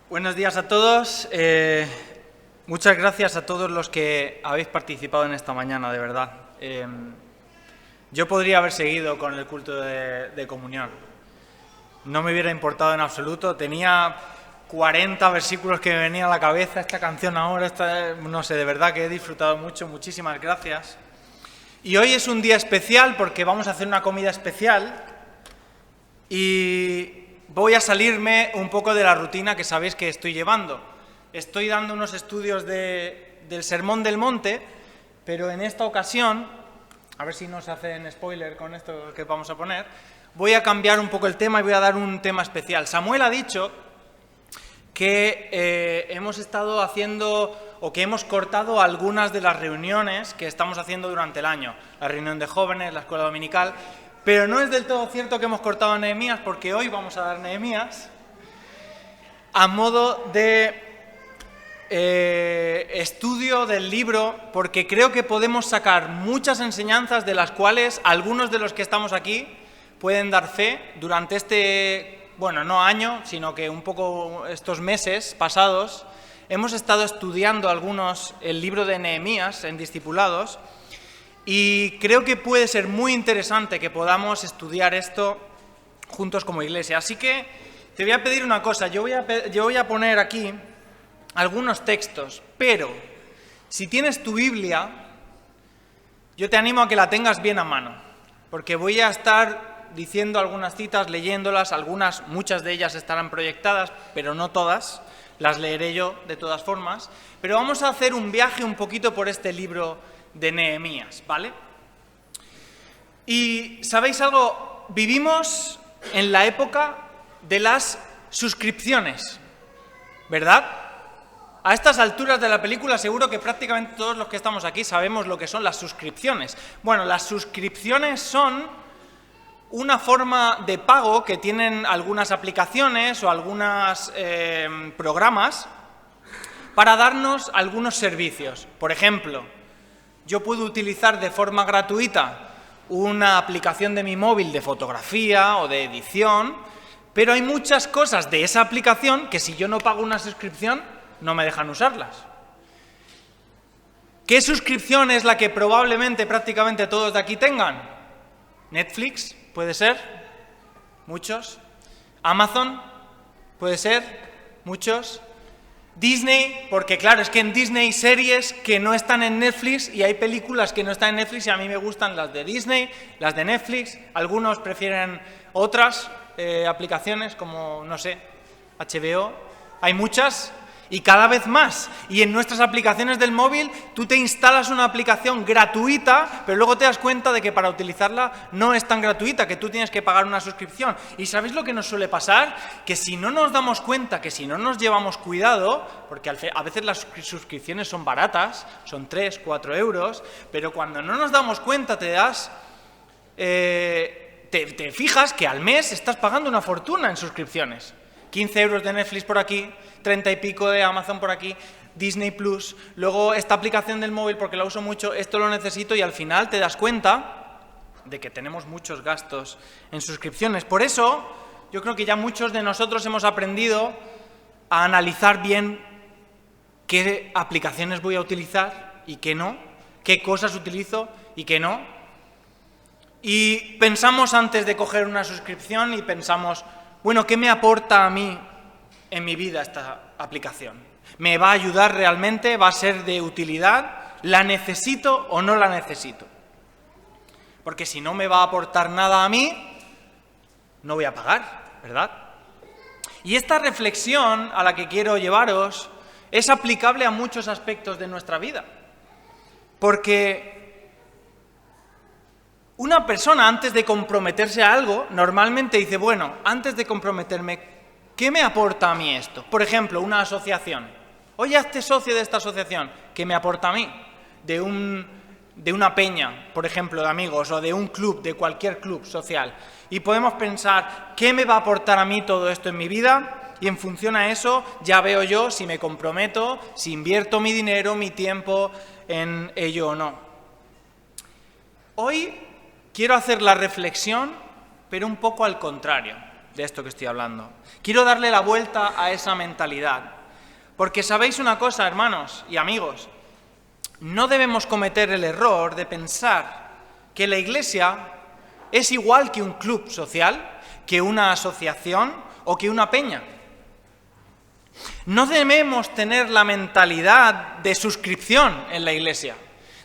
Buenos días a todos. Muchas gracias a todos los que habéis participado en esta mañana, de verdad. Yo podría haber seguido con el culto de comunión. No me hubiera importado en absoluto. Tenía 40 versículos que me venían a la cabeza, esta canción ahora, no sé, de verdad que he disfrutado mucho. Muchísimas gracias. Y hoy es un día especial porque vamos a hacer una comida especial y voy a salirme un poco de la rutina que sabéis que estoy llevando. Estoy dando unos estudios del Sermón del Monte, pero en esta ocasión, a ver si no se hacen spoiler con esto que vamos a poner, voy a cambiar un poco el tema y voy a dar un tema especial. Samuel ha dicho que hemos estado haciendo o que hemos cortado algunas de las reuniones que estamos haciendo durante el año. La reunión de jóvenes, la escuela dominical. Pero no es del todo cierto que hemos cortado a Nehemías, porque hoy vamos a dar Nehemías a modo de estudio del libro, porque creo que podemos sacar muchas enseñanzas de las cuales algunos de los que estamos aquí pueden dar fe durante este, bueno, no año, sino que un poco estos meses pasados. Hemos estado estudiando algunos el libro de Nehemías en discipulados. Y creo que puede ser muy interesante que podamos estudiar esto juntos como iglesia. Así que te voy a pedir una cosa. Yo voy a poner aquí algunos textos, pero si tienes tu Biblia, yo te animo a que la tengas bien a mano, porque voy a estar diciendo algunas citas, leyéndolas, muchas de ellas estarán proyectadas, pero no todas, las leeré yo de todas formas. Pero vamos a hacer un viaje un poquito por este libro de Nehemías, ¿vale? Y ¿sabéis algo? Vivimos en la época de las suscripciones, ¿verdad? A estas alturas de la película seguro que prácticamente todos los que estamos aquí sabemos lo que son las suscripciones. Bueno, las suscripciones son una forma de pago que tienen algunas aplicaciones o algunos programas para darnos algunos servicios. Por ejemplo, yo puedo utilizar de forma gratuita una aplicación de mi móvil de fotografía o de edición, pero hay muchas cosas de esa aplicación que si yo no pago una suscripción no me dejan usarlas. ¿Qué suscripción es la que probablemente prácticamente todos de aquí tengan? Netflix, puede ser, muchos. Amazon, puede ser, muchos. Disney, porque claro, es que en Disney hay series que no están en Netflix y hay películas que no están en Netflix y a mí me gustan las de Disney, las de Netflix, algunos prefieren otras aplicaciones como, no sé, HBO, hay muchas y cada vez más. Y en nuestras aplicaciones del móvil tú te instalas una aplicación gratuita, pero luego te das cuenta de que para utilizarla no es tan gratuita, que tú tienes que pagar una suscripción. ¿Y sabéis lo que nos suele pasar? Que si no nos damos cuenta, que si no nos llevamos cuidado, porque a veces las suscripciones son baratas, son 3, 4 euros, pero cuando no nos damos cuenta te fijas que al mes estás pagando una fortuna en suscripciones. 15 euros de Netflix por aquí, 30 y pico de Amazon por aquí, Disney Plus, luego esta aplicación del móvil porque la uso mucho, esto lo necesito y al final te das cuenta de que tenemos muchos gastos en suscripciones. Por eso yo creo que ya muchos de nosotros hemos aprendido a analizar bien qué aplicaciones voy a utilizar y qué no, qué cosas utilizo y qué no. Y pensamos antes de coger una suscripción y pensamos, bueno, ¿qué me aporta a mí en mi vida esta aplicación? ¿Me va a ayudar realmente? ¿Va a ser de utilidad? ¿La necesito o no la necesito? Porque si no me va a aportar nada a mí, no voy a pagar, ¿verdad? Y esta reflexión a la que quiero llevaros es aplicable a muchos aspectos de nuestra vida. Porque una persona antes de comprometerse a algo, normalmente dice, bueno, antes de comprometerme, ¿qué me aporta a mí esto? Por ejemplo, una asociación. Oye, hazte socio de esta asociación. ¿Qué me aporta a mí? De una peña, por ejemplo, de amigos, o de un club, de cualquier club social. Y podemos pensar, ¿qué me va a aportar a mí todo esto en mi vida? Y en función a eso, ya veo yo si me comprometo, si invierto mi dinero, mi tiempo en ello o no. Hoy quiero hacer la reflexión, pero un poco al contrario. de esto que estoy hablando. Quiero darle la vuelta a esa mentalidad. Porque sabéis una cosa, hermanos y amigos, no debemos cometer el error de pensar que la Iglesia es igual que un club social, que una asociación o que una peña. No debemos tener la mentalidad de suscripción en la Iglesia,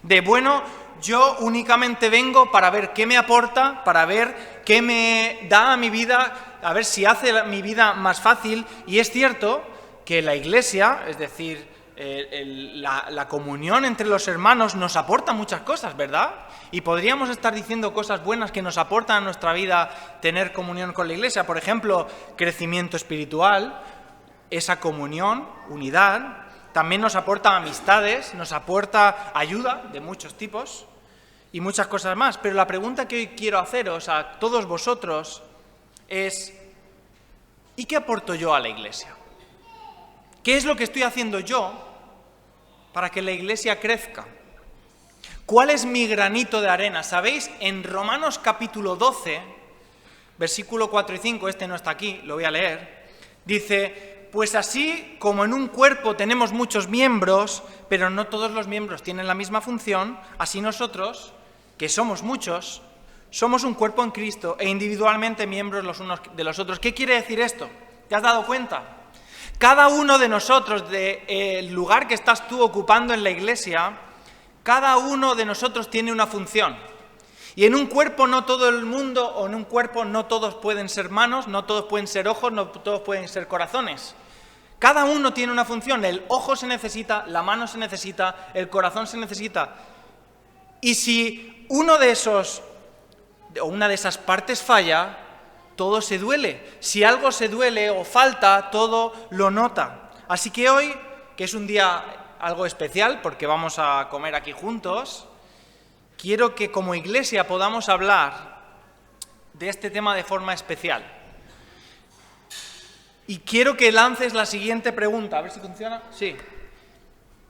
de bueno, yo únicamente vengo para ver qué me aporta, para ver qué me da a mi vida, a ver si hace mi vida más fácil. Y es cierto que la Iglesia, es decir, la comunión entre los hermanos nos aporta muchas cosas, ¿verdad? Y podríamos estar diciendo cosas buenas que nos aportan a nuestra vida tener comunión con la Iglesia. Por ejemplo, crecimiento espiritual, esa comunión, unidad. También nos aporta amistades, nos aporta ayuda de muchos tipos y muchas cosas más. Pero la pregunta que hoy quiero haceros a todos vosotros es: ¿y qué aporto yo a la Iglesia? ¿Qué es lo que estoy haciendo yo para que la Iglesia crezca? ¿Cuál es mi granito de arena? ¿Sabéis? En Romanos capítulo 12, versículo 4 y 5, este no está aquí, lo voy a leer, dice: pues así como en un cuerpo tenemos muchos miembros, pero no todos los miembros tienen la misma función, así nosotros, que somos muchos, somos un cuerpo en Cristo e individualmente miembros los unos de los otros. ¿Qué quiere decir esto? ¿Te has dado cuenta? Cada uno de nosotros, del lugar que estás tú ocupando en la Iglesia, cada uno de nosotros tiene una función. Y en un cuerpo no todo el mundo, o en un cuerpo no todos pueden ser manos, no todos pueden ser ojos, no todos pueden ser corazones. Cada uno tiene una función. El ojo se necesita, la mano se necesita, el corazón se necesita. Y si uno de esos, o una de esas partes falla, todo se duele. Si algo se duele o falta, todo lo nota. Así que hoy, que es un día algo especial, porque vamos a comer aquí juntos, quiero que como Iglesia podamos hablar de este tema de forma especial. Y quiero que lances la siguiente pregunta, a ver si funciona. Sí.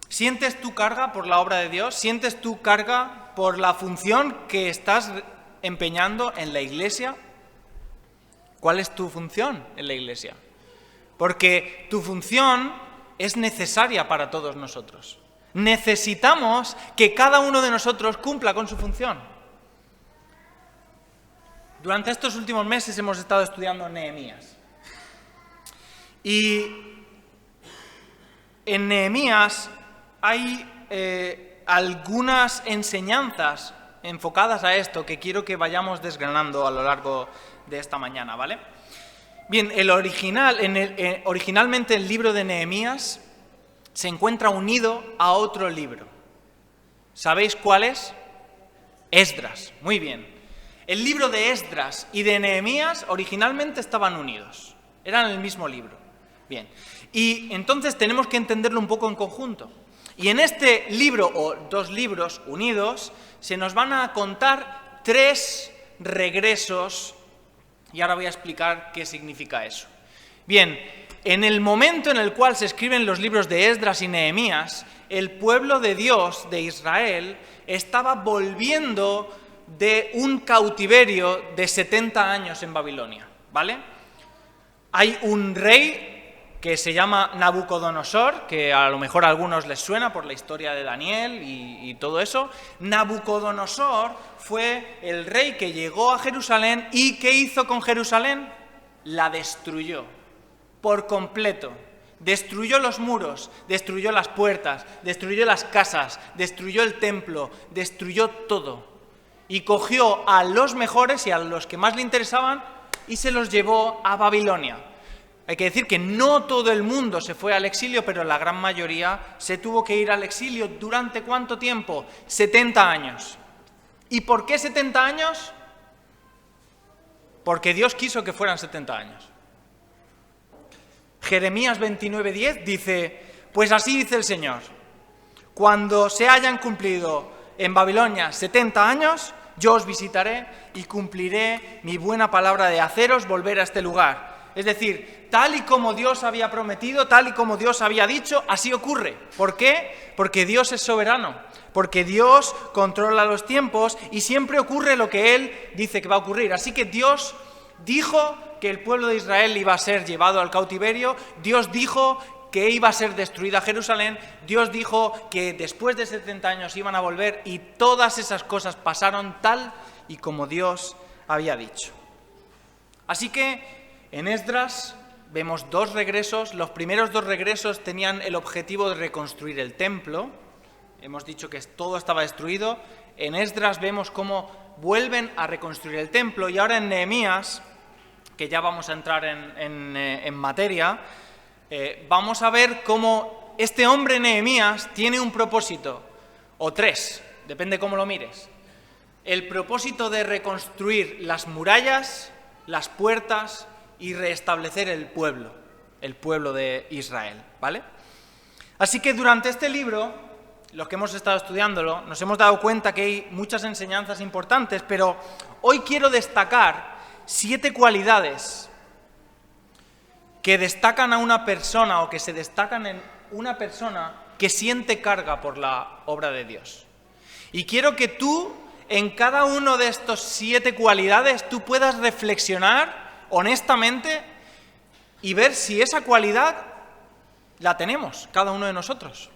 ¿Sientes tu carga por la obra de Dios? ¿Sientes tu carga por la función que estás empeñando en la Iglesia? ¿Cuál es tu función en la Iglesia? Porque tu función es necesaria para todos nosotros. Necesitamos que cada uno de nosotros cumpla con su función. Durante estos últimos meses hemos estado estudiando Nehemías. Y en Nehemías hay algunas enseñanzas enfocadas a esto que quiero que vayamos desgranando a lo largo de esta mañana, ¿vale? Bien, originalmente el libro de Nehemías se encuentra unido a otro libro. ¿Sabéis cuál es? Esdras. Muy bien. El libro de Esdras y de Nehemías originalmente estaban unidos. Eran el mismo libro. Bien. Y entonces tenemos que entenderlo un poco en conjunto. Y en este libro, o dos libros unidos, se nos van a contar 3 regresos. Y ahora voy a explicar qué significa eso. Bien, en el momento en el cual se escriben los libros de Esdras y Nehemías, el pueblo de Dios, de Israel, estaba volviendo de un cautiverio de 70 años en Babilonia, ¿vale? Hay un rey que se llama Nabucodonosor, que a lo mejor a algunos les suena por la historia de Daniel y todo eso. Nabucodonosor fue el rey que llegó a Jerusalén y ¿qué hizo con Jerusalén? La destruyó por completo. Destruyó los muros, destruyó las puertas, destruyó las casas, destruyó el templo, destruyó todo. Y cogió a los mejores y a los que más le interesaban y se los llevó a Babilonia. Hay que decir que no todo el mundo se fue al exilio, pero la gran mayoría se tuvo que ir al exilio. ¿Durante cuánto tiempo? 70 años. ¿Y por qué 70 años? Porque Dios quiso que fueran 70 años. Jeremías 29:10 dice: pues así dice el Señor, cuando se hayan cumplido en Babilonia 70 años, yo os visitaré y cumpliré mi buena palabra de haceros volver a este lugar. Es decir, tal y como Dios había prometido, tal y como Dios había dicho, así ocurre. ¿Por qué? Porque Dios es soberano, porque Dios controla los tiempos y siempre ocurre lo que Él dice que va a ocurrir. Así que Dios dijo que el pueblo de Israel iba a ser llevado al cautiverio, Dios dijo que iba a ser destruida Jerusalén, Dios dijo que después de 70 años iban a volver y todas esas cosas pasaron tal y como Dios había dicho. Así que en Esdras vemos dos regresos. Los primeros dos regresos tenían el objetivo de reconstruir el templo. Hemos dicho que todo estaba destruido. En Esdras vemos cómo vuelven a reconstruir el templo y ahora en Nehemías, que ya vamos a entrar en materia, vamos a ver cómo este hombre Nehemías tiene un propósito, o tres, depende cómo lo mires. El propósito de reconstruir las murallas, las puertas y restablecer el pueblo de Israel, ¿vale? Así que durante este libro, los que hemos estado estudiándolo, nos hemos dado cuenta que hay muchas enseñanzas importantes, pero hoy quiero destacar 7 cualidades que destacan a una persona o que se destacan en una persona que siente carga por la obra de Dios. Y quiero que tú, en cada uno de estos 7 cualidades, tú puedas reflexionar honestamente y ver si esa cualidad la tenemos, cada uno de nosotros.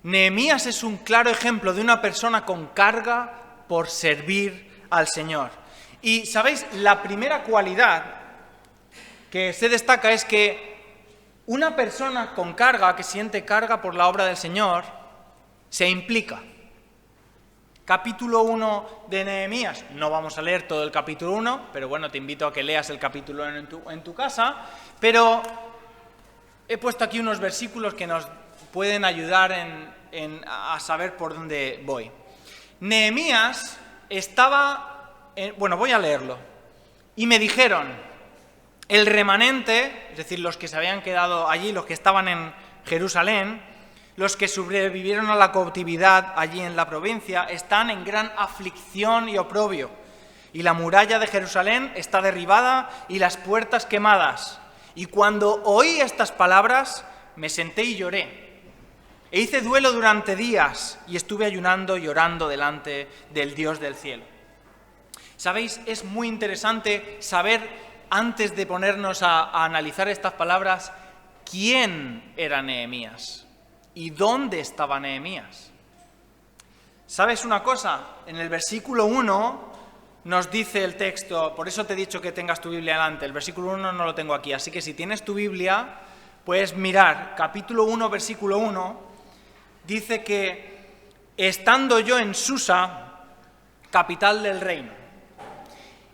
Nehemías es un claro ejemplo de una persona con carga por servir al Señor. Y, ¿sabéis? La primera cualidad que se destaca es que una persona con carga, que siente carga por la obra del Señor, se implica. Capítulo 1 de Nehemías, no vamos a leer todo el capítulo 1, pero bueno, te invito a que leas el capítulo 1 en tu casa, pero he puesto aquí unos versículos que nos pueden ayudar a saber por dónde voy. Nehemías estaba, voy a leerlo, y me dijeron, el remanente, es decir, los que se habían quedado allí, los que estaban en Jerusalén, los que sobrevivieron a la cautividad allí en la provincia, están en gran aflicción y oprobio. Y la muralla de Jerusalén está derribada y las puertas quemadas. Y cuando oí estas palabras, me senté y lloré. E hice duelo durante días y estuve ayunando y orando delante del Dios del cielo. ¿Sabéis? Es muy interesante saber, antes de ponernos a analizar estas palabras, quién era Nehemías y dónde estaba Nehemías. ¿Sabes una cosa? En el versículo 1 nos dice el texto, por eso te he dicho que tengas tu Biblia delante, el versículo 1 no lo tengo aquí, así que si tienes tu Biblia, puedes mirar, capítulo 1, versículo 1, dice que estando yo en Susa, capital del reino.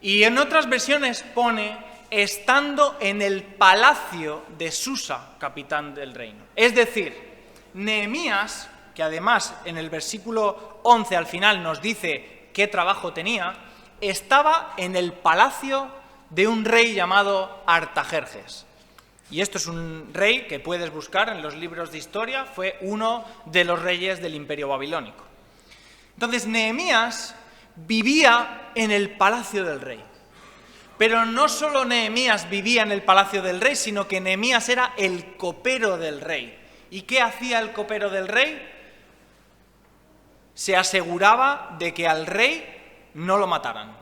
Y en otras versiones pone estando en el palacio de Susa, capital del reino. Es decir, Nehemías, que además en el versículo 11 al final nos dice qué trabajo tenía, estaba en el palacio de un rey llamado Artajerjes. Y esto es un rey que puedes buscar en los libros de historia, fue uno de los reyes del Imperio Babilónico. Entonces, Nehemías vivía en el palacio del rey. Pero no solo Nehemías vivía en el palacio del rey, sino que Nehemías era el copero del rey. ¿Y qué hacía el copero del rey? Se aseguraba de que al rey no lo mataran,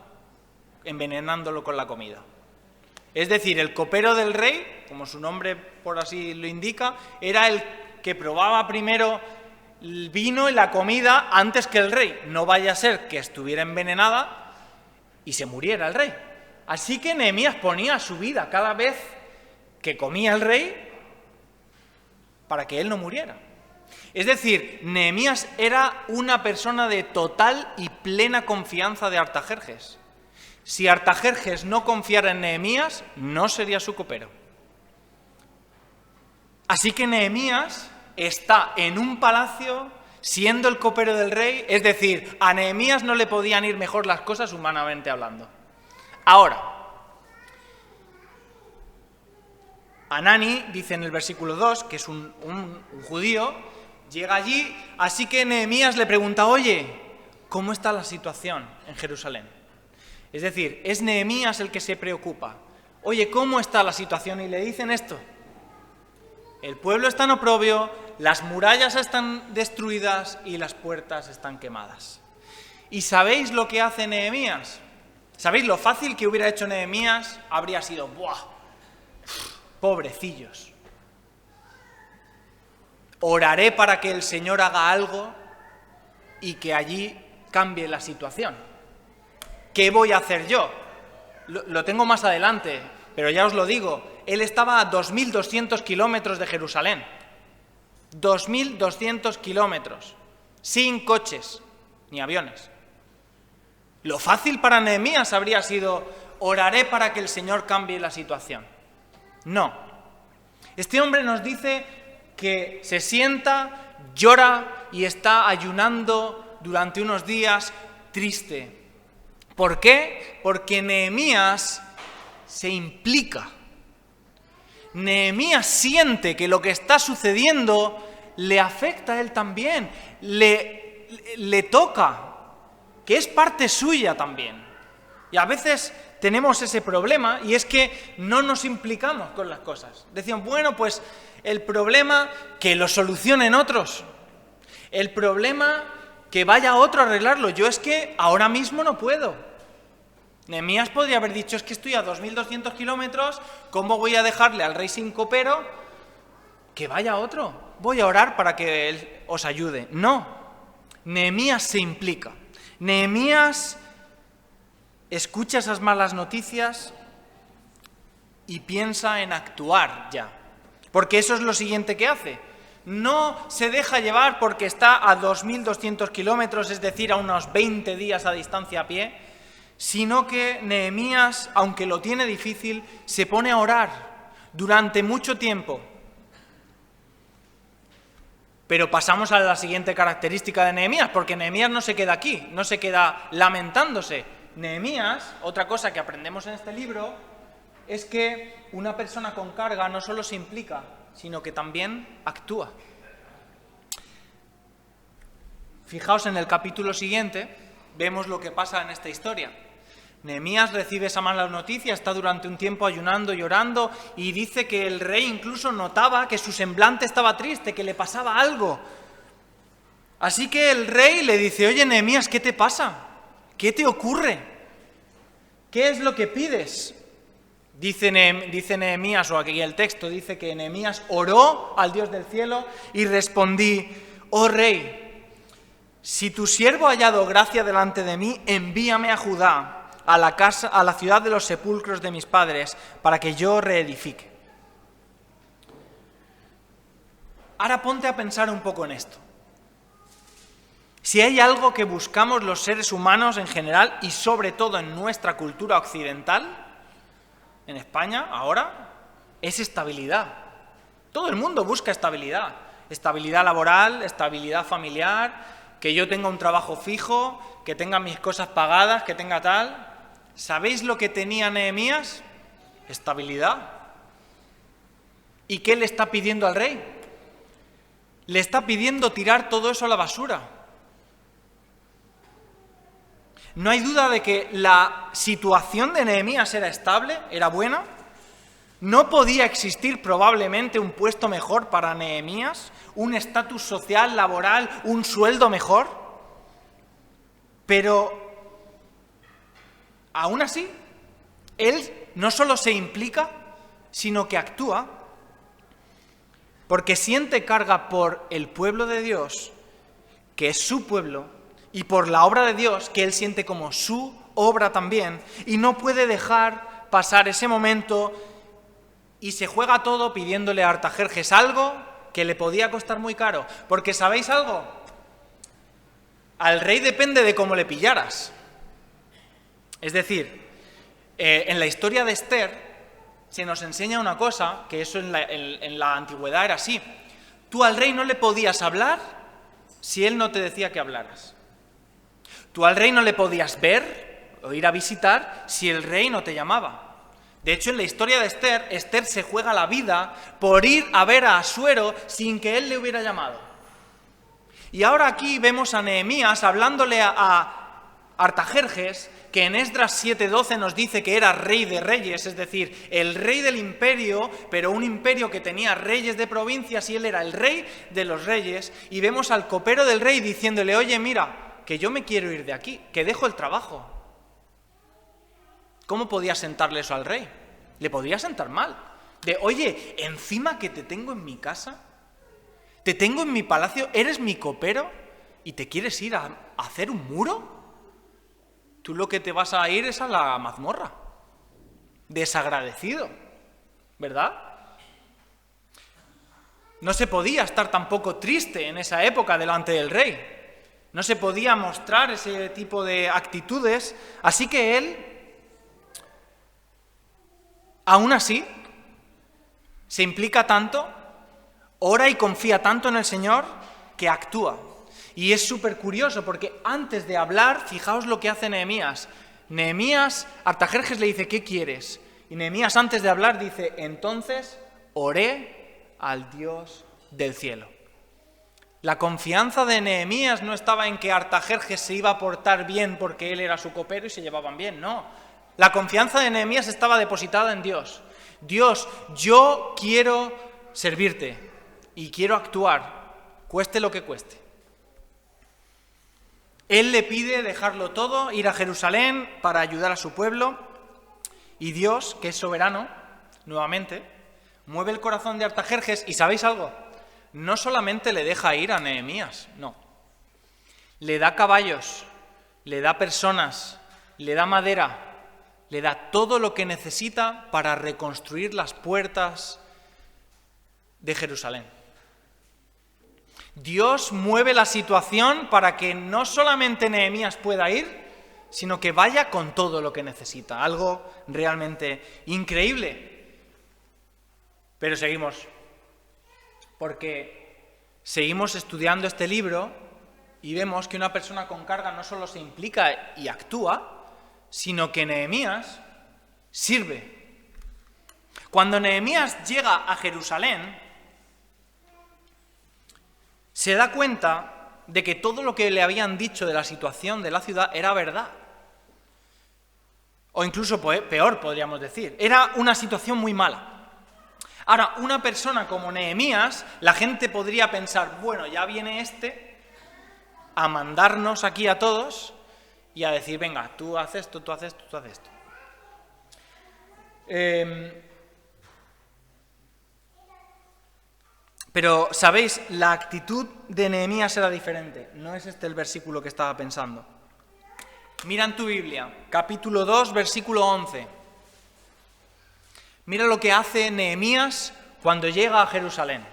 envenenándolo con la comida. Es decir, el copero del rey, como su nombre por así lo indica, era el que probaba primero el vino y la comida antes que el rey. No vaya a ser que estuviera envenenada y se muriera el rey. Así que Nehemías ponía su vida cada vez que comía el rey para que él no muriera. Es decir, Nehemías era una persona de total y plena confianza de Artajerjes. Si Artajerjes no confiara en Nehemías, no sería su copero. Así que Nehemías está en un palacio siendo el copero del rey, es decir, a Nehemías no le podían ir mejor las cosas humanamente hablando. Ahora, Anani dice en el versículo 2, que es un judío, llega allí, así que Nehemías le pregunta, oye, ¿cómo está la situación en Jerusalén? Es decir, es Nehemías el que se preocupa. Oye, ¿cómo está la situación? Y le dicen esto. El pueblo está en oprobio, las murallas están destruidas y las puertas están quemadas. ¿Y sabéis lo que hace Nehemías? ¿Sabéis lo fácil que hubiera hecho Nehemías? Habría sido, ¡buah! Pobrecillos. Oraré para que el Señor haga algo y que allí cambie la situación. ¿Qué voy a hacer yo? Lo tengo más adelante, pero ya os lo digo. Él estaba a 2.200 kilómetros de Jerusalén. 2.200 kilómetros. Sin coches ni aviones. Lo fácil para Nehemías habría sido, oraré para que el Señor cambie la situación. No. Este hombre nos dice que se sienta, llora y está ayunando durante unos días triste. ¿Por qué? Porque Nehemías se implica. Nehemías siente que lo que está sucediendo le afecta a él también, le toca, que es parte suya también. Y a veces tenemos ese problema y es que no nos implicamos con las cosas. Decimos, bueno, pues el problema que lo solucionen otros, el problema que vaya otro a arreglarlo, yo es que ahora mismo no puedo. Nehemías podría haber dicho, es que estoy a 2.200 kilómetros, ¿cómo voy a dejarle al rey sin copero? Que vaya otro, voy a orar para que él os ayude. No, Nehemías se implica. Nehemías escucha esas malas noticias y piensa en actuar ya, porque eso es lo siguiente que hace. No se deja llevar porque está a 2.200 kilómetros, es decir, a unos 20 días a distancia a pie, sino que Nehemías, aunque lo tiene difícil, se pone a orar durante mucho tiempo. Pero pasamos a la siguiente característica de Nehemías, porque Nehemías no se queda aquí, no se queda lamentándose. Nehemías, otra cosa que aprendemos en este libro, es que una persona con carga no solo se implica, sino que también actúa. Fijaos en el capítulo siguiente, vemos lo que pasa en esta historia. Nehemías recibe esa mala noticia, está durante un tiempo ayunando, llorando, y dice que el rey incluso notaba que su semblante estaba triste, que le pasaba algo. Así que el rey le dice, oye Nehemías, ¿qué te pasa? ¿Qué te ocurre? ¿Qué es lo que pides? Dice Nehemías, o aquí el texto dice que Nehemías oró al Dios del cielo y respondí, oh rey, si tu siervo ha hallado gracia delante de mí, envíame a Judá, a la ciudad de los sepulcros de mis padres, para que yo reedifique. Ahora ponte a pensar un poco en esto. Si hay algo que buscamos los seres humanos en general y sobre todo en nuestra cultura occidental, en España ahora, es estabilidad. Todo el mundo busca estabilidad. Estabilidad laboral, estabilidad familiar, que yo tenga un trabajo fijo, que tenga mis cosas pagadas, que tenga tal. ¿Sabéis lo que tenía Nehemías? Estabilidad. ¿Y qué le está pidiendo al rey? Le está pidiendo tirar todo eso a la basura. No hay duda de que la situación de Nehemías era estable, era buena. No podía existir probablemente un puesto mejor para Nehemías, un estatus social, laboral, un sueldo mejor. Pero aún así, él no solo se implica, sino que actúa, porque siente carga por el pueblo de Dios, que es su pueblo, y por la obra de Dios, que él siente como su obra también, y no puede dejar pasar ese momento, y se juega todo pidiéndole a Artajerjes algo que le podía costar muy caro. Porque ¿sabéis algo? Al rey depende de cómo le pillaras. Es decir, en la historia de Esther se nos enseña una cosa, que eso en la antigüedad era así. Tú al rey no le podías hablar si él no te decía que hablaras. Tú al rey no le podías ver o ir a visitar si el rey no te llamaba. De hecho, en la historia de Esther, Esther se juega la vida por ir a ver a Asuero sin que él le hubiera llamado. Y ahora aquí vemos a Nehemías hablándole a Artajerjes, que en Esdras 7:12 nos dice que era rey de reyes, es decir, el rey del imperio, pero un imperio que tenía reyes de provincias y él era el rey de los reyes. Y vemos al copero del rey diciéndole, oye, mira, que yo me quiero ir de aquí, que dejo el trabajo. ¿Cómo podía sentarle eso al rey? Le podría sentar mal. De, oye, encima que te tengo en mi casa, te tengo en mi palacio, eres mi copero y te quieres ir a hacer un muro. Tú lo que te vas a ir es a la mazmorra. Desagradecido, ¿verdad? No se podía estar tampoco triste en esa época delante del rey. No se podía mostrar ese tipo de actitudes. Así que él, aún así, se implica tanto, ora y confía tanto en el Señor que actúa. Y es súper curioso porque antes de hablar, fijaos lo que hace Nehemías. Nehemías, Artajerjes le dice, ¿qué quieres? Y Nehemías antes de hablar dice, entonces oré al Dios del cielo. La confianza de Nehemías no estaba en que Artajerjes se iba a portar bien porque él era su copero y se llevaban bien, no. La confianza de Nehemías estaba depositada en Dios. Dios, yo quiero servirte y quiero actuar, cueste lo que cueste. Él le pide dejarlo todo, ir a Jerusalén para ayudar a su pueblo, y Dios, que es soberano, nuevamente, mueve el corazón de Artajerjes, y ¿sabéis algo? No solamente le deja ir a Nehemías, no. Le da caballos, le da personas, le da madera, le da todo lo que necesita para reconstruir las puertas de Jerusalén. Dios mueve la situación para que no solamente Nehemías pueda ir, sino que vaya con todo lo que necesita. Algo realmente increíble. Pero seguimos, porque seguimos estudiando este libro y vemos que una persona con carga no solo se implica y actúa, sino que Nehemías sirve. Cuando Nehemías llega a Jerusalén, se da cuenta de que todo lo que le habían dicho de la situación de la ciudad era verdad. O incluso peor, podríamos decir. Era una situación muy mala. Ahora, una persona como Nehemías, la gente podría pensar, bueno, ya viene este a mandarnos aquí a todos y a decir, venga, tú haces esto, tú haces esto, tú haces esto. Pero, ¿sabéis? La actitud de Nehemías era diferente. No es este el versículo que estaba pensando. Mira en tu Biblia, capítulo 2, versículo 11. Mira lo que hace Nehemías cuando llega a Jerusalén.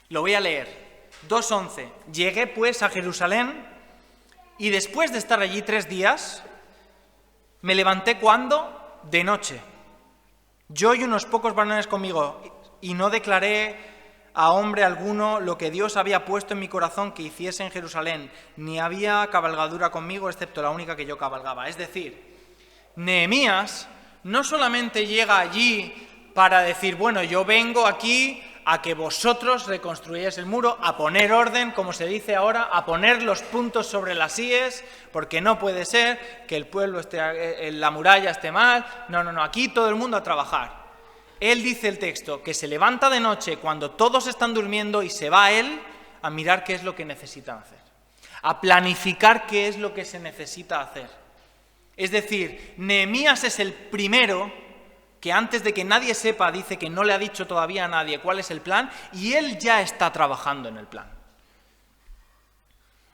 Lo voy a leer. 2:11. Llegué pues a Jerusalén y después de estar allí 3 días, me levanté ¿cuándo? De noche. Yo y unos pocos varones conmigo, y no declaré a hombre alguno lo que Dios había puesto en mi corazón que hiciese en Jerusalén, ni había cabalgadura conmigo, excepto la única que yo cabalgaba. Es decir, Nehemías no solamente llega allí para decir, bueno, yo vengo aquí a que vosotros reconstruyáis el muro, a poner orden, como se dice ahora, a poner los puntos sobre las íes, porque no puede ser que el pueblo esté, la muralla esté mal. No, aquí todo el mundo a trabajar. Él dice el texto que se levanta de noche cuando todos están durmiendo y se va a él a mirar qué es lo que necesitan hacer, a planificar qué es lo que se necesita hacer. Es decir, Nehemías es el primero que antes de que nadie sepa dice que no le ha dicho todavía a nadie cuál es el plan y él ya está trabajando en el plan.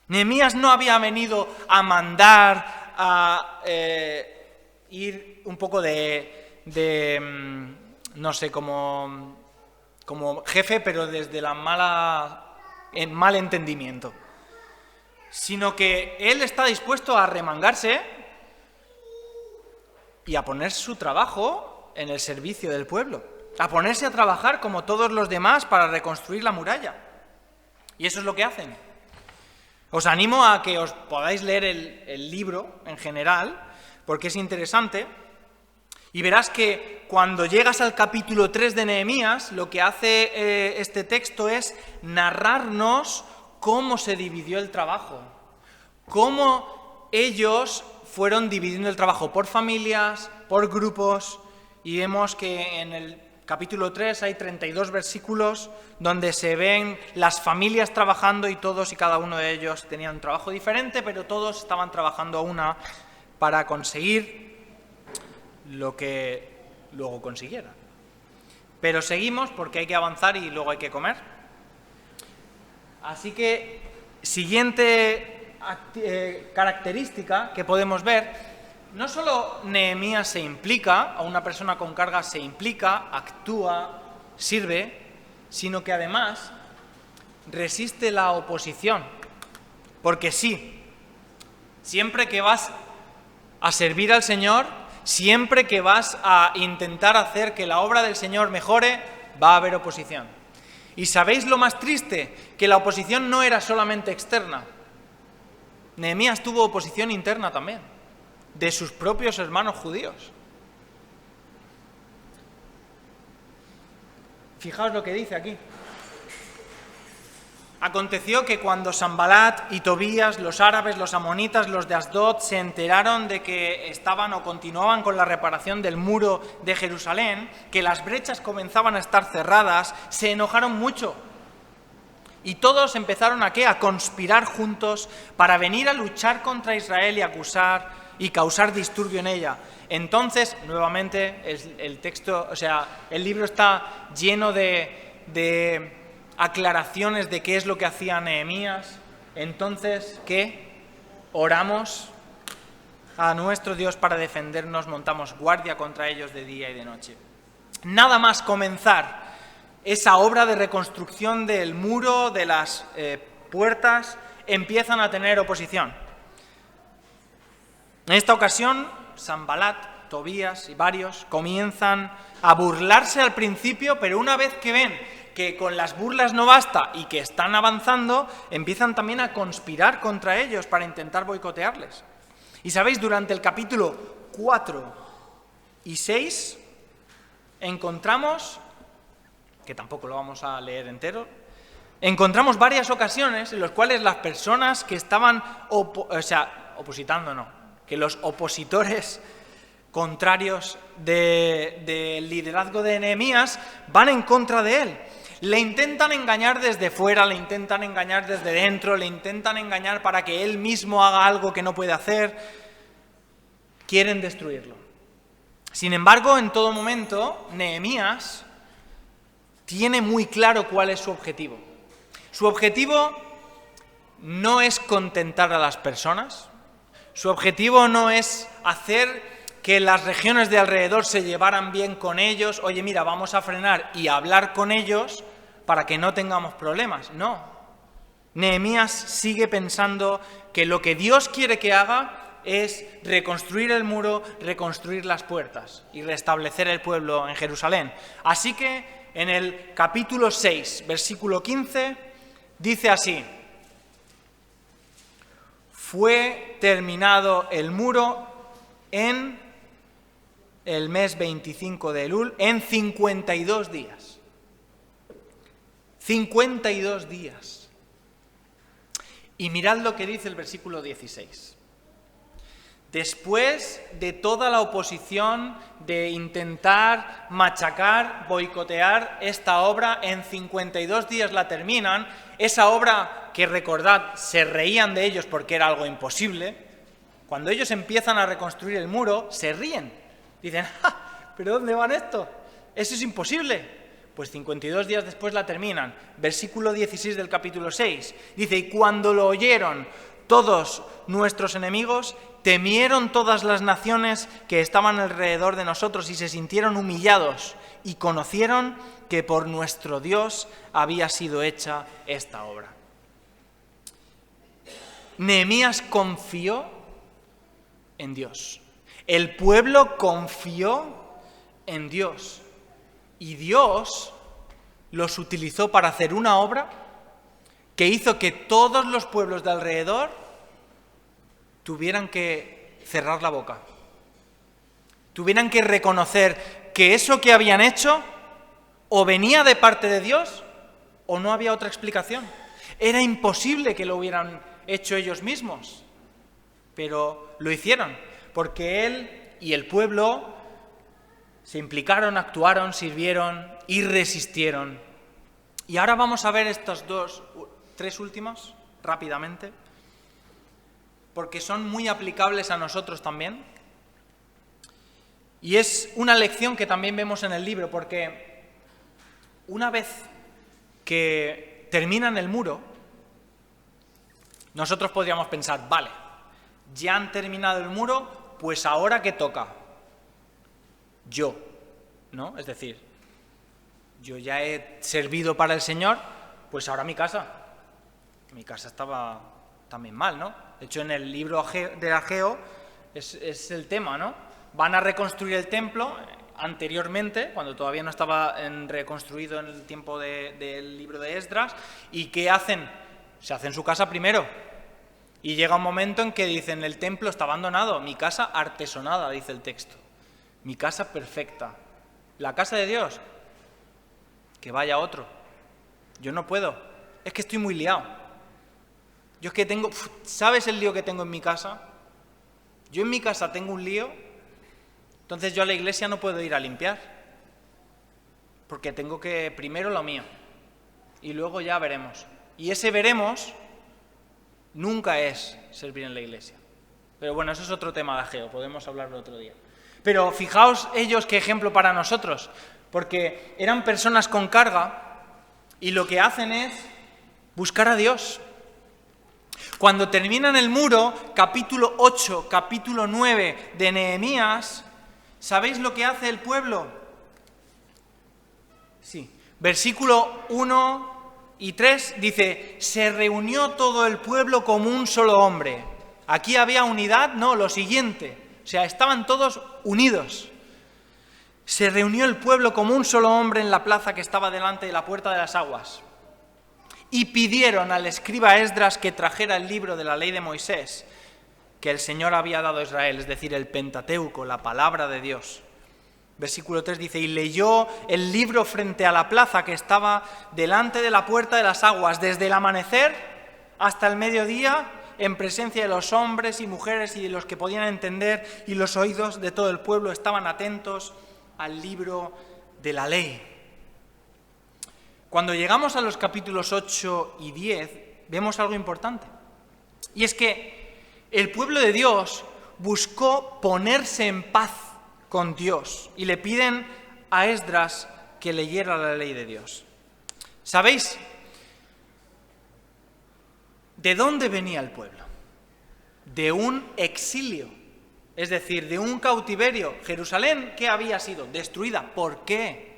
Nehemías no había venido a mandar, a ir un poco no sé, como jefe, pero desde el mal entendimiento, sino que él está dispuesto a remangarse y a poner su trabajo en el servicio del pueblo, a ponerse a trabajar como todos los demás para reconstruir la muralla. Y eso es lo que hacen. Os animo a que os podáis leer el libro en general, porque es interesante. Y verás que cuando llegas al capítulo 3 de Nehemías, lo que hace este texto es narrarnos cómo se dividió el trabajo, cómo ellos fueron dividiendo el trabajo por familias, por grupos, y vemos que en el capítulo 3 hay 32 versículos donde se ven las familias trabajando y todos y cada uno de ellos tenían un trabajo diferente, pero todos estaban trabajando a una para conseguir lo que luego consiguieran. Pero seguimos porque hay que avanzar y luego hay que comer. Así que, siguiente característica que podemos ver, no solo Nehemías se implica, a una persona con carga se implica, actúa, sirve, sino que además resiste la oposición. Porque sí, siempre que vas a servir al Señor, siempre que vas a intentar hacer que la obra del Señor mejore, va a haber oposición. ¿Y sabéis lo más triste? Que la oposición no era solamente externa. Nehemías tuvo oposición interna también, de sus propios hermanos judíos. Fijaos lo que dice aquí. Aconteció que cuando Sanbalat y Tobías, los árabes, los amonitas, los de Asdod, se enteraron de que estaban o continuaban con la reparación del muro de Jerusalén, que las brechas comenzaban a estar cerradas, se enojaron mucho. Y todos empezaron ¿a qué? A conspirar juntos para venir a luchar contra Israel y acusar y causar disturbio en ella. Entonces, nuevamente, el texto, el libro está lleno de aclaraciones de qué es lo que hacía Nehemías. Entonces, ¿qué? Oramos a nuestro Dios para defendernos, montamos guardia contra ellos de día y de noche. Nada más comenzar esa obra de reconstrucción del muro, de las puertas, empiezan a tener oposición. En esta ocasión, Sanbalat, Tobías y varios comienzan a burlarse al principio, pero una vez que ven que con las burlas no basta y que están avanzando, empiezan también a conspirar contra ellos para intentar boicotearles. Y sabéis, durante el capítulo 4 y 6 encontramos, que tampoco lo vamos a leer entero, encontramos varias ocasiones en las cuales las personas que estaban que los opositores contrarios del liderazgo de Nehemías van en contra de él. Le intentan engañar desde fuera, le intentan engañar desde dentro, le intentan engañar para que él mismo haga algo que no puede hacer. Quieren destruirlo. Sin embargo, en todo momento, Nehemías tiene muy claro cuál es su objetivo. Su objetivo no es contentar a las personas, su objetivo no es hacer que las regiones de alrededor se llevaran bien con ellos. Oye, mira, vamos a frenar y hablar con ellos para que no tengamos problemas. No. Nehemías sigue pensando que lo que Dios quiere que haga es reconstruir el muro, reconstruir las puertas y restablecer el pueblo en Jerusalén. Así que en el capítulo 6, versículo 15, dice así: fue terminado el muro en el mes 25 de Elul, en 52 días. 52 días. Y mirad lo que dice el versículo 16. Después de toda la oposición de intentar machacar, boicotear esta obra, en 52 días la terminan. Esa obra que, recordad, se reían de ellos porque era algo imposible. Cuando ellos empiezan a reconstruir el muro, se ríen. Dicen, ¡ja! ¿Pero dónde van esto? Eso es imposible. Pues 52 días después la terminan. Versículo 16 del capítulo 6. Dice, y cuando lo oyeron todos nuestros enemigos, temieron todas las naciones que estaban alrededor de nosotros y se sintieron humillados y conocieron que por nuestro Dios había sido hecha esta obra. Nehemías confió en Dios. El pueblo confió en Dios. Y Dios los utilizó para hacer una obra que hizo que todos los pueblos de alrededor tuvieran que cerrar la boca. Tuvieran que reconocer que eso que habían hecho o venía de parte de Dios o no había otra explicación. Era imposible que lo hubieran hecho ellos mismos, pero lo hicieron porque él y el pueblo se implicaron, actuaron, sirvieron y resistieron. Y ahora vamos a ver estos tres últimos rápidamente, porque son muy aplicables a nosotros también. Y es una lección que también vemos en el libro, porque una vez que terminan el muro, nosotros podríamos pensar, vale, ya han terminado el muro, pues ahora ¿qué toca? Yo, ¿no? Es decir, yo ya he servido para el Señor, pues ahora mi casa. Mi casa estaba también mal, ¿no? De hecho, en el libro de Ageo es el tema, ¿no? Van a reconstruir el templo anteriormente, cuando todavía no estaba reconstruido en el tiempo del libro de Esdras. ¿Y qué hacen? Se hacen su casa primero. Y llega un momento en que dicen, el templo está abandonado, mi casa artesonada, dice el texto. Mi casa perfecta. La casa de Dios, que vaya otro. Yo no puedo, es que estoy muy liado. Yo es que tengo, ¿sabes el lío que tengo en mi casa? Yo en mi casa tengo un lío, entonces yo a la iglesia no puedo ir a limpiar, porque tengo que primero lo mío, y luego ya veremos. Y ese veremos nunca es servir en la iglesia. Pero bueno, eso es otro tema de Ageo, podemos hablarlo otro día. Pero fijaos ellos qué ejemplo para nosotros, porque eran personas con carga y lo que hacen es buscar a Dios. Cuando terminan el muro, capítulo 8, capítulo 9 de Nehemías, ¿sabéis lo que hace el pueblo? Sí, versículo 1 y 3 dice, se reunió todo el pueblo como un solo hombre. Aquí había unidad, no, lo siguiente, o sea, estaban todos unidos. Se reunió el pueblo como un solo hombre en la plaza que estaba delante de la puerta de las aguas. Y pidieron al escriba Esdras que trajera el libro de la ley de Moisés, que el Señor había dado a Israel, es decir, el Pentateuco, la palabra de Dios. Versículo 3 dice, y leyó el libro frente a la plaza que estaba delante de la puerta de las aguas, desde el amanecer hasta el mediodía, en presencia de los hombres y mujeres y de los que podían entender, y los oídos de todo el pueblo estaban atentos al libro de la ley. Cuando llegamos a los capítulos 8 y 10, vemos algo importante. Y es que el pueblo de Dios buscó ponerse en paz con Dios y le piden a Esdras que leyera la ley de Dios. ¿Sabéis de dónde venía el pueblo? De un exilio, es decir, de un cautiverio. Jerusalén, ¿qué había sido? Destruida. ¿Por qué?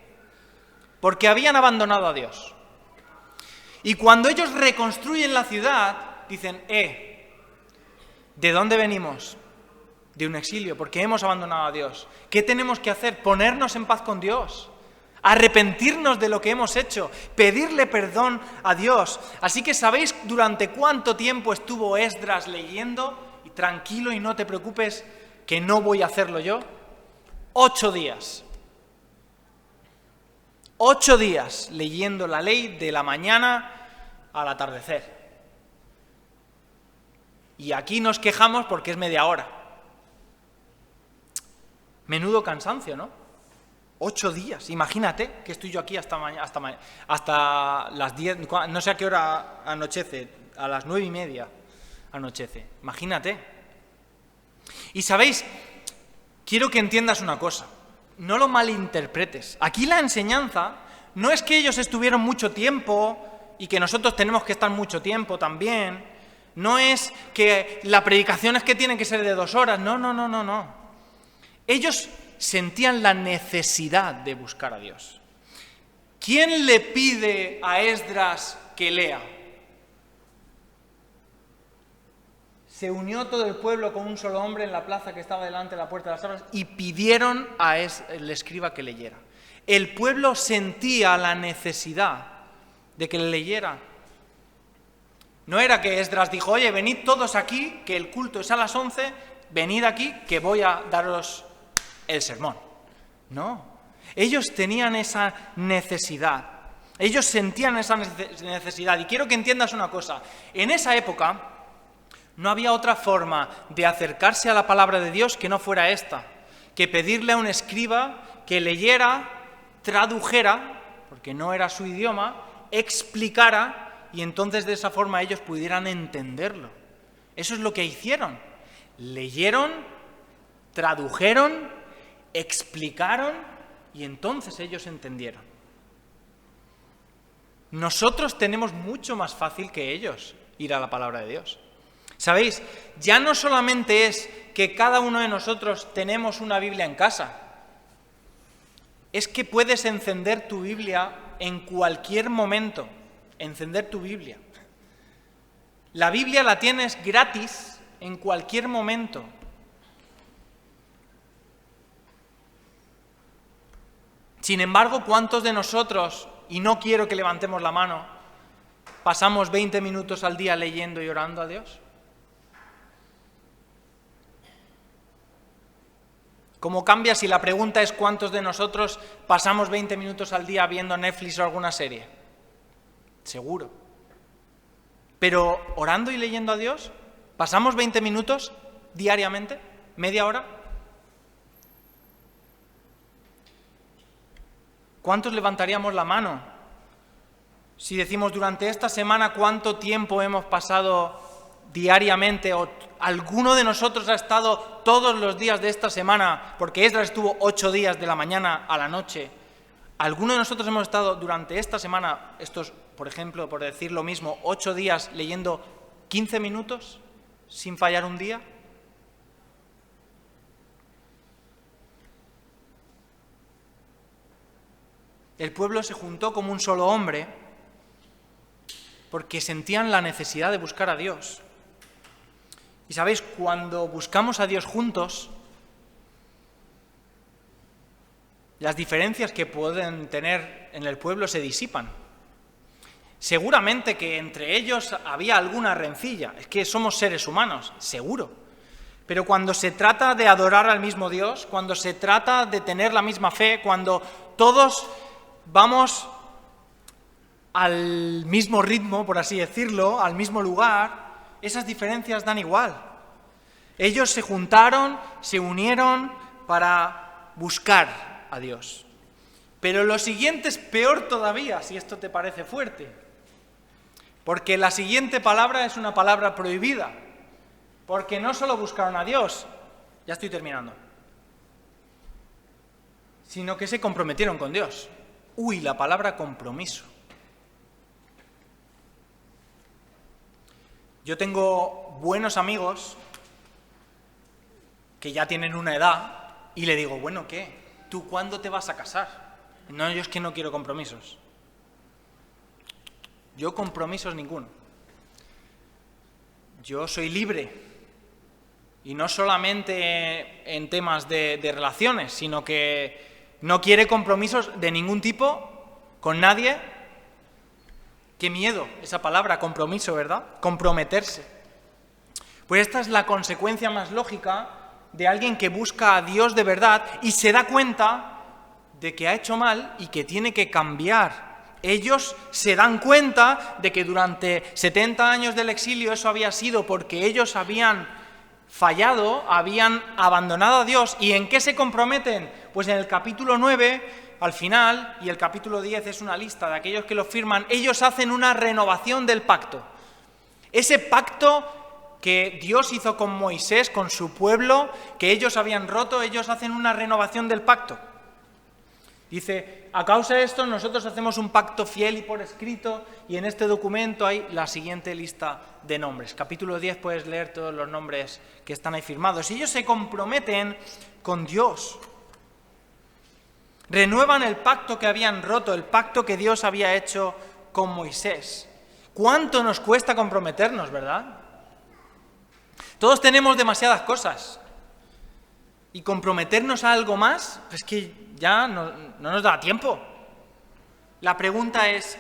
Porque habían abandonado a Dios. Y cuando ellos reconstruyen la ciudad, dicen, ¿de dónde venimos? De un exilio, porque hemos abandonado a Dios. ¿Qué tenemos que hacer? Ponernos en paz con Dios, arrepentirnos de lo que hemos hecho, pedirle perdón a Dios. Así que ¿sabéis durante cuánto tiempo estuvo Esdras leyendo? Y tranquilo y no te preocupes que no voy a hacerlo yo. 8 días. 8 días leyendo la ley de la mañana al atardecer. Y aquí nos quejamos porque es media hora. Menudo cansancio, ¿no? 8 días. Imagínate que estoy yo aquí hasta las 10, no sé a qué hora anochece, a las 9:30 anochece. Imagínate. Y sabéis, quiero que entiendas una cosa. No lo malinterpretes. Aquí la enseñanza no es que ellos estuvieron mucho tiempo y que nosotros tenemos que estar mucho tiempo también. No es que la predicación es que tiene que ser de 2 horas. No. Ellos sentían la necesidad de buscar a Dios. ¿Quién le pide a Esdras que lea? Se unió todo el pueblo con un solo hombre en la plaza que estaba delante de la puerta de las aguas y pidieron al escriba que leyera. El pueblo sentía la necesidad de que le leyera. No era que Esdras dijo, oye, venid todos aquí, que el culto es a las 11, venid aquí, que voy a daros el sermón. No, ellos tenían esa necesidad. Ellos sentían esa necesidad. Y quiero que entiendas una cosa. En esa época no había otra forma de acercarse a la palabra de Dios que no fuera esta, que pedirle a un escriba que leyera, tradujera, porque no era su idioma, explicara, y entonces de esa forma ellos pudieran entenderlo. Eso es lo que hicieron. Leyeron, tradujeron explicaron y entonces ellos entendieron. Nosotros tenemos mucho más fácil que ellos ir a la palabra de Dios. ¿Sabéis? Ya no solamente es que cada uno de nosotros tenemos una Biblia en casa, es que puedes encender tu Biblia en cualquier momento, encender tu Biblia. La Biblia la tienes gratis en cualquier momento. Sin embargo, ¿cuántos de nosotros, y no quiero que levantemos la mano, pasamos 20 minutos al día leyendo y orando a Dios? ¿Cómo cambia si la pregunta es cuántos de nosotros pasamos 20 minutos al día viendo Netflix o alguna serie? Seguro. Pero orando y leyendo a Dios, ¿pasamos 20 minutos diariamente? ¿Media hora? ¿Cuántos levantaríamos la mano si decimos durante esta semana cuánto tiempo hemos pasado diariamente o alguno de nosotros ha estado todos los días de esta semana, porque Esdras estuvo 8 días de la mañana a la noche? ¿Alguno de nosotros hemos estado durante esta semana, estos, por ejemplo, por decir lo mismo, 8 días leyendo 15 minutos sin fallar un día? El pueblo se juntó como un solo hombre porque sentían la necesidad de buscar a Dios. Y sabéis, cuando buscamos a Dios juntos, las diferencias que pueden tener en el pueblo se disipan. Seguramente que entre ellos había alguna rencilla, es que somos seres humanos, seguro. Pero cuando se trata de adorar al mismo Dios, cuando se trata de tener la misma fe, cuando todos vamos al mismo ritmo, por así decirlo, al mismo lugar, esas diferencias dan igual. Ellos se juntaron, se unieron para buscar a Dios. Pero lo siguiente es peor todavía, si esto te parece fuerte. Porque la siguiente palabra es una palabra prohibida. Porque no solo buscaron a Dios, ya estoy terminando, sino que se comprometieron con Dios. Uy, la palabra compromiso. Yo tengo buenos amigos que ya tienen una edad y le digo, bueno, ¿qué? ¿Tú cuándo te vas a casar? No, yo es que no quiero compromisos. Yo compromisos ninguno. Yo soy libre. Y no solamente en temas de relaciones, sino que no quiere compromisos de ningún tipo con nadie. Qué miedo esa palabra, compromiso, ¿verdad? Comprometerse. Pues esta es la consecuencia más lógica de alguien que busca a Dios de verdad y se da cuenta de que ha hecho mal y que tiene que cambiar. Ellos se dan cuenta de que durante 70 años del exilio eso había sido porque ellos habían fallado, habían abandonado a Dios. ¿Y en qué se comprometen? Pues en el capítulo 9... al final, y el capítulo 10 es una lista de aquellos que lo firman, ellos hacen una renovación del pacto. Ese pacto que Dios hizo con Moisés, con su pueblo, que ellos habían roto, ellos hacen una renovación del pacto. Dice, a causa de esto nosotros hacemos un pacto fiel y por escrito, y en este documento hay la siguiente lista de nombres. Capítulo 10 puedes leer todos los nombres que están ahí firmados. Y ellos se comprometen con Dios. Renuevan el pacto que habían roto, el pacto que Dios había hecho con Moisés. ¿Cuánto nos cuesta comprometernos, verdad? Todos tenemos demasiadas cosas. Y comprometernos a algo más, pues que ya no nos da tiempo. La pregunta es,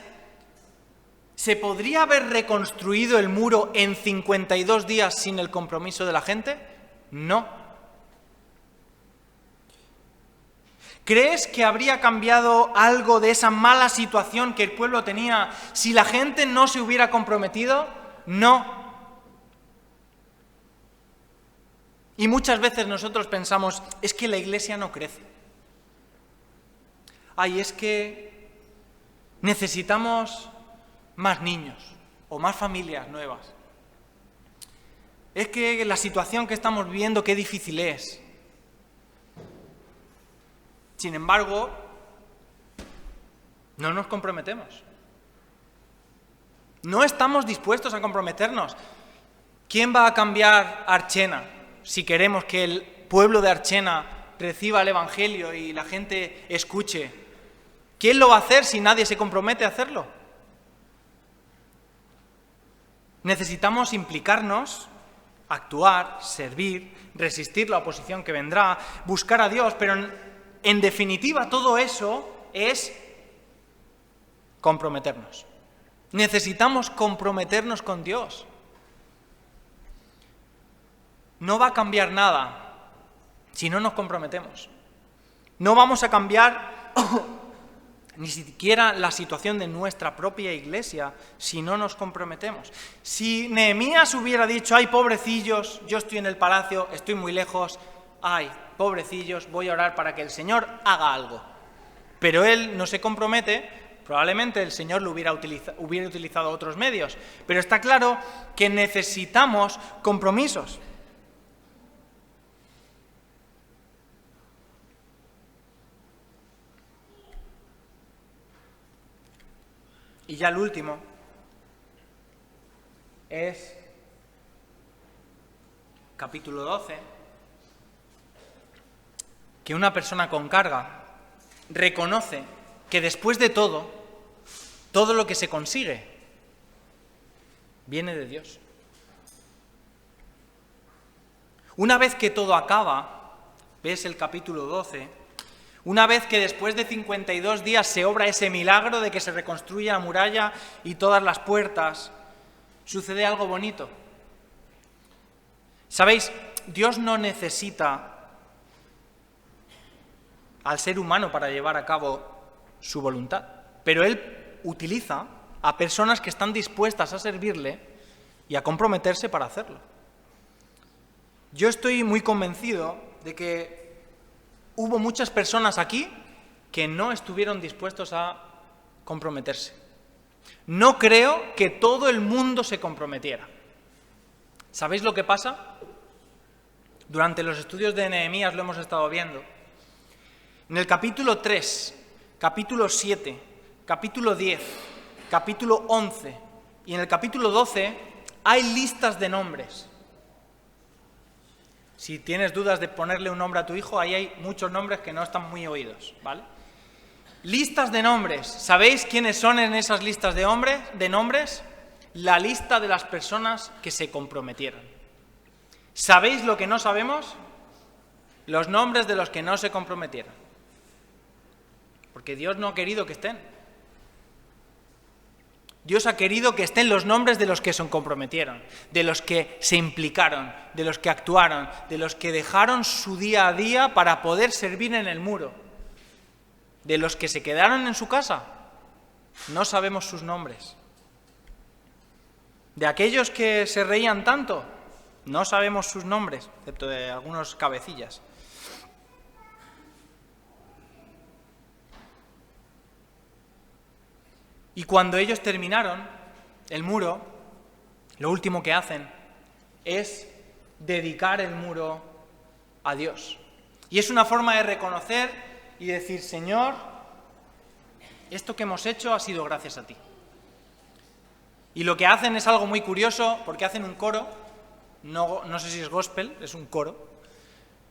¿se podría haber reconstruido el muro en 52 días sin el compromiso de la gente? No. ¿Crees que habría cambiado algo de esa mala situación que el pueblo tenía si la gente no se hubiera comprometido? No. Y muchas veces nosotros pensamos, es que la iglesia no crece. Ay, es que necesitamos más niños o más familias nuevas. Es que la situación que estamos viviendo, qué difícil es. Sin embargo, no nos comprometemos. No estamos dispuestos a comprometernos. ¿Quién va a cambiar Archena si queremos que el pueblo de Archena reciba el Evangelio y la gente escuche? ¿Quién lo va a hacer si nadie se compromete a hacerlo? Necesitamos implicarnos, actuar, servir, resistir la oposición que vendrá, buscar a Dios, pero en definitiva todo eso es comprometernos. Necesitamos comprometernos con Dios. No va a cambiar nada si no nos comprometemos. No vamos a cambiar ni siquiera la situación de nuestra propia iglesia si no nos comprometemos. Si Nehemías hubiera dicho, ay, pobrecillos, yo estoy en el palacio, estoy muy lejos, ay, pobrecillos, voy a orar para que el Señor haga algo. Pero él no se compromete. Probablemente el Señor lo hubiera utilizado otros medios, pero está claro que necesitamos compromisos. Y ya el último es capítulo 12, que una persona con carga reconoce que después de todo lo que se consigue viene de Dios. Una vez que todo acaba, ves el capítulo 12, una vez que después de 52 días se obra ese milagro de que se reconstruye la muralla y todas las puertas, sucede algo bonito. ¿Sabéis? Dios no necesita al ser humano para llevar a cabo su voluntad, pero Él utiliza a personas que están dispuestas a servirle y a comprometerse para hacerlo. Yo estoy muy convencido de que hubo muchas personas aquí que no estuvieron dispuestos a comprometerse. No creo que todo el mundo se comprometiera. ¿Sabéis lo que pasa? Durante los estudios de Nehemías lo hemos estado viendo. En el capítulo 3, capítulo 7, capítulo 10, capítulo 11 y en el capítulo 12 hay listas de nombres. Si tienes dudas de ponerle un nombre a tu hijo, ahí hay muchos nombres que no están muy oídos, ¿vale? Listas de nombres. ¿Sabéis quiénes son en esas listas de nombres? La lista de las personas que se comprometieron. ¿Sabéis lo que no sabemos? Los nombres de los que no se comprometieron. Porque Dios no ha querido que estén. Dios ha querido que estén los nombres de los que se comprometieron, de los que se implicaron, de los que actuaron, de los que dejaron su día a día para poder servir en el muro, de los que se quedaron en su casa. No sabemos sus nombres. De aquellos que se reían tanto, no sabemos sus nombres, excepto de algunos cabecillas. Y cuando ellos terminaron el muro, lo último que hacen es dedicar el muro a Dios. Y es una forma de reconocer y decir, Señor, esto que hemos hecho ha sido gracias a ti. Y lo que hacen es algo muy curioso, porque hacen un coro, no sé si es gospel, es un coro,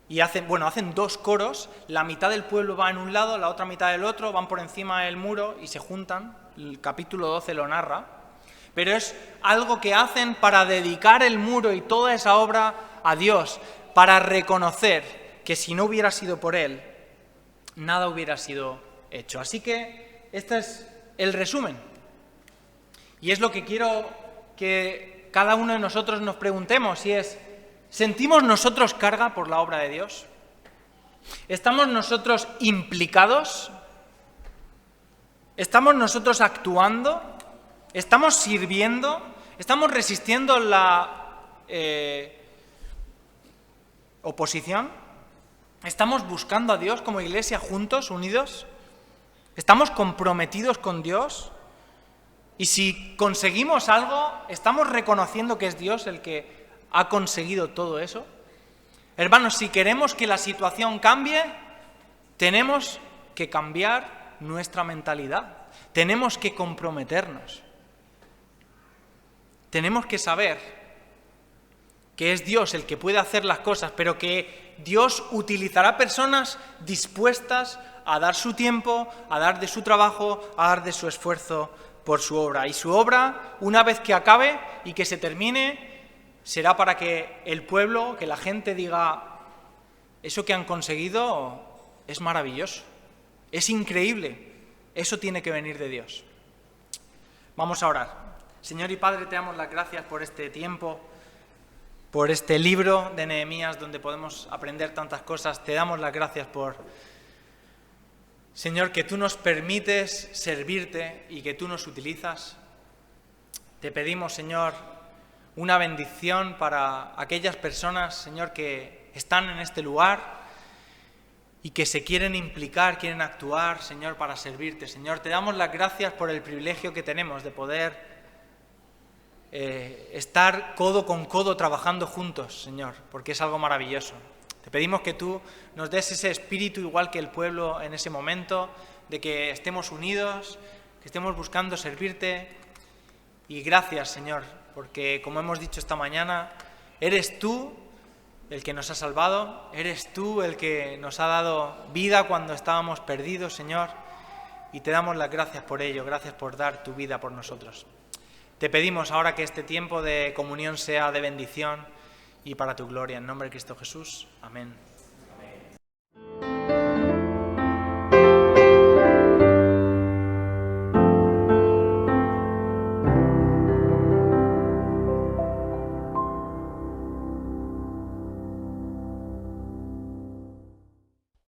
y hacen dos coros, la mitad del pueblo va en un lado, la otra mitad del otro, van por encima del muro y se juntan. El capítulo 12 lo narra, pero es algo que hacen para dedicar el muro y toda esa obra a Dios, para reconocer que si no hubiera sido por Él, nada hubiera sido hecho. Así que este es el resumen. Y es lo que quiero que cada uno de nosotros nos preguntemos, y es, ¿sentimos nosotros carga por la obra de Dios? ¿Estamos nosotros implicados? ¿Estamos nosotros actuando? ¿Estamos sirviendo? ¿Estamos resistiendo la oposición? ¿Estamos buscando a Dios como iglesia juntos, unidos? ¿Estamos comprometidos con Dios? Y si conseguimos algo, ¿estamos reconociendo que es Dios el que ha conseguido todo eso? Hermanos, si queremos que la situación cambie, tenemos que cambiar nuestra mentalidad. Tenemos que comprometernos. Tenemos que saber que es Dios el que puede hacer las cosas, pero que Dios utilizará personas dispuestas a dar su tiempo, a dar de su trabajo, a dar de su esfuerzo por su obra. Y su obra, una vez que acabe y que se termine, será para que el pueblo, que la gente diga, eso que han conseguido es maravilloso, es increíble, eso tiene que venir de Dios. Vamos a orar. Señor y Padre, te damos las gracias por este tiempo, por este libro de Nehemías donde podemos aprender tantas cosas. Te damos las gracias por, Señor, que tú nos permites servirte y que tú nos utilizas. Te pedimos, Señor, una bendición para aquellas personas, Señor, que están en este lugar y que se quieren implicar, quieren actuar, Señor, para servirte. Señor, te damos las gracias por el privilegio que tenemos de poder estar codo con codo trabajando juntos, Señor, porque es algo maravilloso. Te pedimos que tú nos des ese espíritu, igual que el pueblo en ese momento, de que estemos unidos, que estemos buscando servirte. Y gracias, Señor, porque como hemos dicho esta mañana, eres tú el que nos ha salvado, eres tú el que nos ha dado vida cuando estábamos perdidos, Señor, y te damos las gracias por ello, gracias por dar tu vida por nosotros. Te pedimos ahora que este tiempo de comunión sea de bendición y para tu gloria. En nombre de Cristo Jesús. Amén.